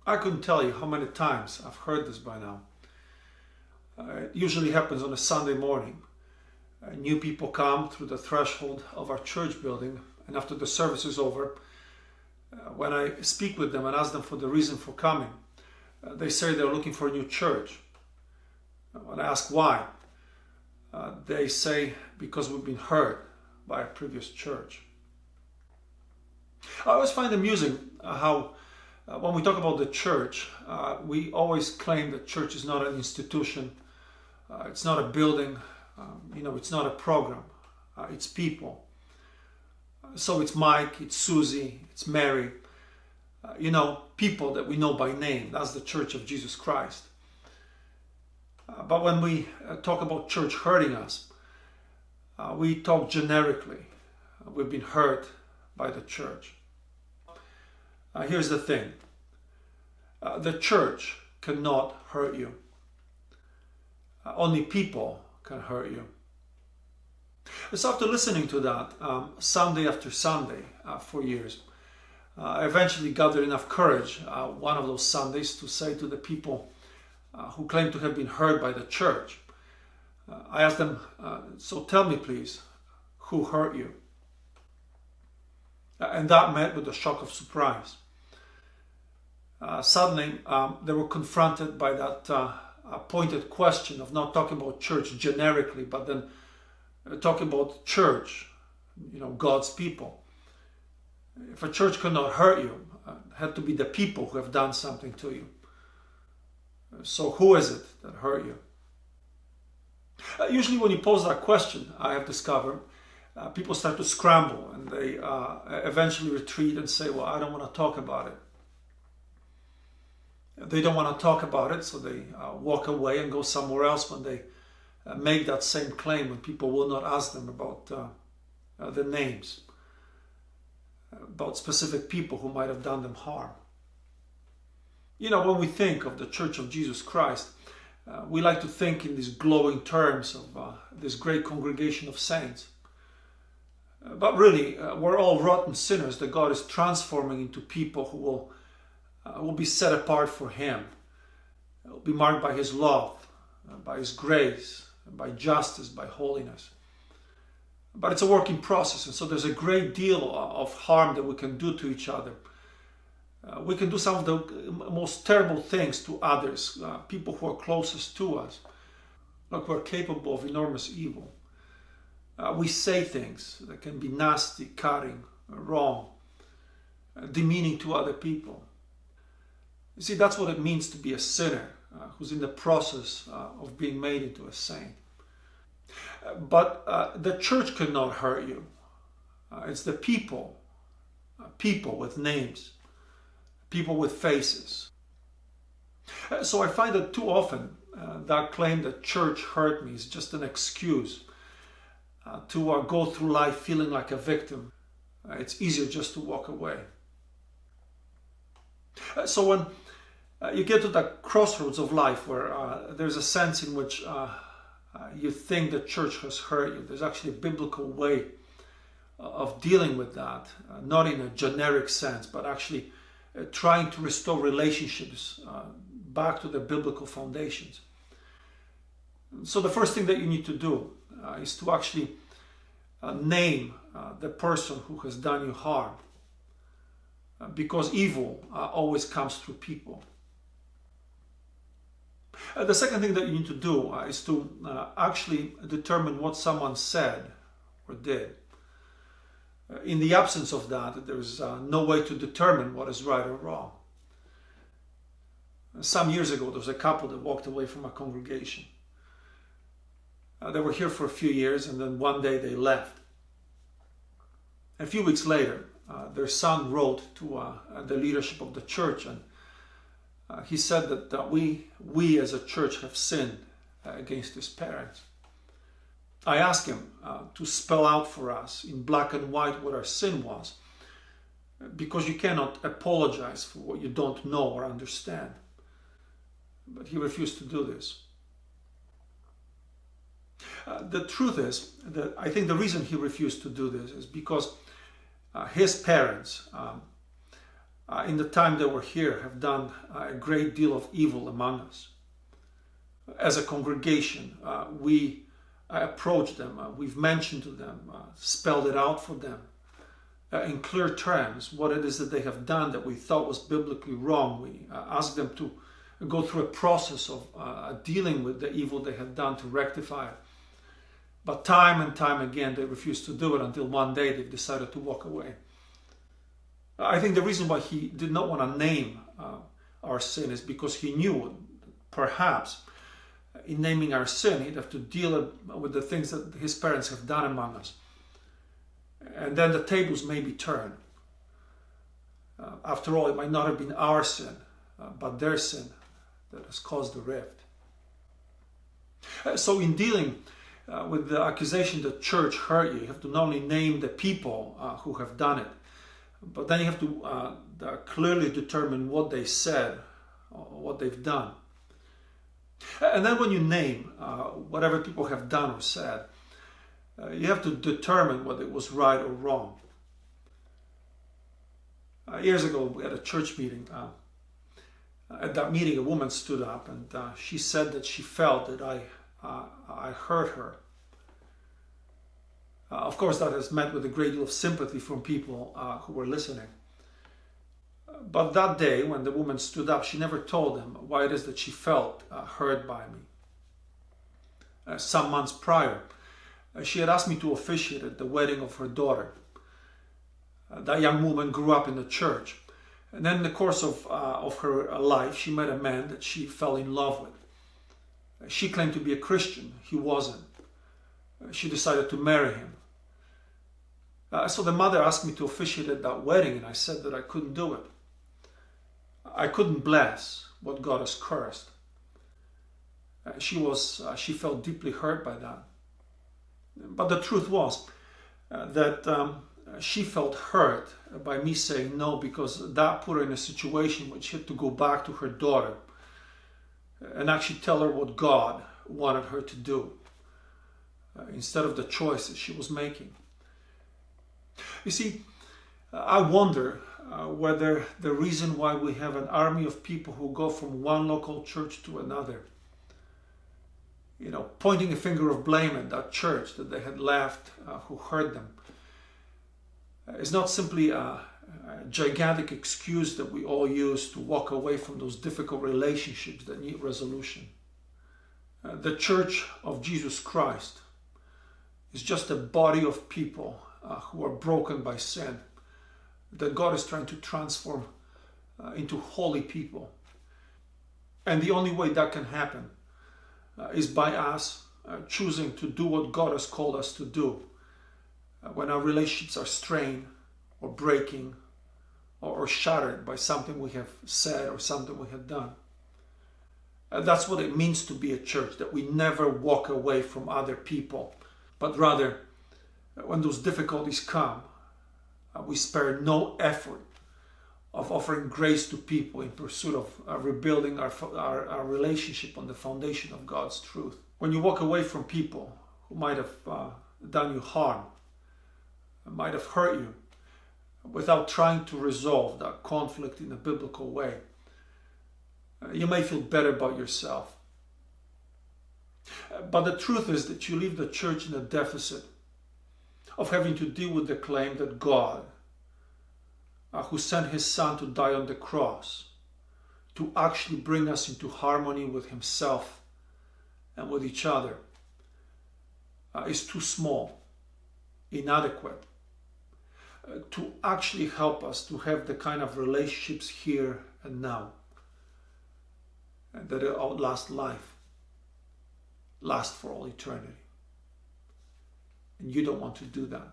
I couldn't tell you how many times I've heard this by now. It usually happens on a Sunday morning. New people come through the threshold of our church building, and after the service is over, when I speak with them and ask them for the reason for coming, they say they're looking for a new church. When I ask why, they say because we've been hurt by a previous church. I always find amusing how when we talk about the church, we always claim that church is not an institution, it's not a building, it's not a program, it's people. So it's Mike, it's Susie, it's Mary, people that we know by name. That's the Church of Jesus Christ. But when we talk about church hurting us, we talk generically. We've been hurt by the church. Here's the thing. The church cannot hurt you. Only people can hurt you. So after listening to that Sunday after Sunday for years, I eventually gathered enough courage one of those Sundays to say to the people who claim to have been hurt by the church, I asked them, so tell me please, who hurt you? And that met with a shock of surprise. Suddenly, they were confronted by that pointed question of not talking about church generically, but then talking about church, God's people. If a church could not hurt you, it had to be the people who have done something to you. So who is it that hurt you? Usually when you pose that question, I have discovered, people start to scramble and they eventually retreat and say, well, I don't want to talk about it. They don't want to talk about it, so they walk away and go somewhere else when they make that same claim, when people will not ask them about the names, about specific people who might have done them harm. When we think of the Church of Jesus Christ, we like to think in these glowing terms of this great congregation of saints. But really, we're all rotten sinners that God is transforming into people who will be set apart for Him, will be marked by His love, by His grace, by justice, by holiness. But it's a working process, and so there's a great deal of harm that we can do to each other. We can do some of the most terrible things to others, people who are closest to us. Like we're capable of enormous evil. We say things that can be nasty, cutting, wrong, demeaning to other people. You see, that's what it means to be a sinner who's in the process of being made into a saint. But the church cannot hurt you. It's the people with names, people with faces. So I find that too often that claim that church hurt me is just an excuse to go through life feeling like a victim. It's easier just to walk away. So when you get to that crossroads of life where there's a sense in which you think the church has hurt you, there's actually a biblical way of dealing with that, not in a generic sense, but actually trying to restore relationships back to the biblical foundations. So the first thing that you need to do is to actually name the person who has done you harm, because evil always comes through people. The second thing that you need to do is to actually determine what someone said or did. In the absence of that, there's no way to determine what is right or wrong. Some years ago, there was a couple that walked away from a congregation. They were here for a few years, and then one day they left. A few weeks later, their son wrote to the leadership of the church, and he said that we as a church have sinned against his parents. I asked him to spell out for us in black and white what our sin was, because you cannot apologize for what you don't know or understand. But he refused to do this. The truth is that I think the reason he refused to do this is because his parents in the time they were here, have done a great deal of evil among us. As a congregation, we approached them, we've mentioned to them, spelled it out for them in clear terms what it is that they have done that we thought was biblically wrong. We asked them to go through a process of dealing with the evil they had done to rectify it. But time and time again, they refused to do it until one day they decided to walk away. I think the reason why he did not want to name our sin is because he knew, perhaps, in naming our sin, he'd have to deal with the things that his parents have done among us. And then the tables may be turned. After all, it might not have been our sin, but their sin that has caused the rift. So in dealing with the accusation that church hurt you, you have to not only name the people who have done it, but then you have to clearly determine what they said or what they've done. And then when you name whatever people have done or said, you have to determine whether it was right or wrong. Years ago, we had a church meeting. At that meeting, a woman stood up and she said that she felt that I hurt her. Of course, that is met with a great deal of sympathy from people who were listening. But that day, when the woman stood up, she never told them why it is that she felt hurt by me. Some months prior, she had asked me to officiate at the wedding of her daughter. That young woman grew up in the church. And then in the course of her life, she met a man that she fell in love with. She claimed to be a Christian. He wasn't. She decided to marry him. So the mother asked me to officiate at that wedding, and I said that I couldn't do it. I couldn't bless what God has cursed. She felt deeply hurt by that. But the truth was that she felt hurt by me saying no, because that put her in a situation where she had to go back to her daughter and actually tell her what God wanted her to do instead of the choices she was making. You see, I wonder whether the reason why we have an army of people who go from one local church to another, pointing a finger of blame at that church that they had left, who hurt them, is not simply a gigantic excuse that we all use to walk away from those difficult relationships that need resolution. The Church of Jesus Christ is just a body of people who are broken by sin, that God is trying to transform into holy people. And the only way that can happen is by us choosing to do what God has called us to do when our relationships are strained or breaking or shattered by something we have said or something we have done. That's what it means to be a church, that we never walk away from other people, but rather, when those difficulties come, we spare no effort of offering grace to people in pursuit of rebuilding our relationship on the foundation of God's truth. When you walk away from people who might have done you harm, might have hurt you, without trying to resolve that conflict in a biblical way, you may feel better about yourself. But the truth is that you leave the church in a deficit of having to deal with the claim that God, who sent his Son to die on the cross, to actually bring us into harmony with himself and with each other, is too small, inadequate, to actually help us to have the kind of relationships here and now that outlast life, last for all eternity. And you don't want to do that.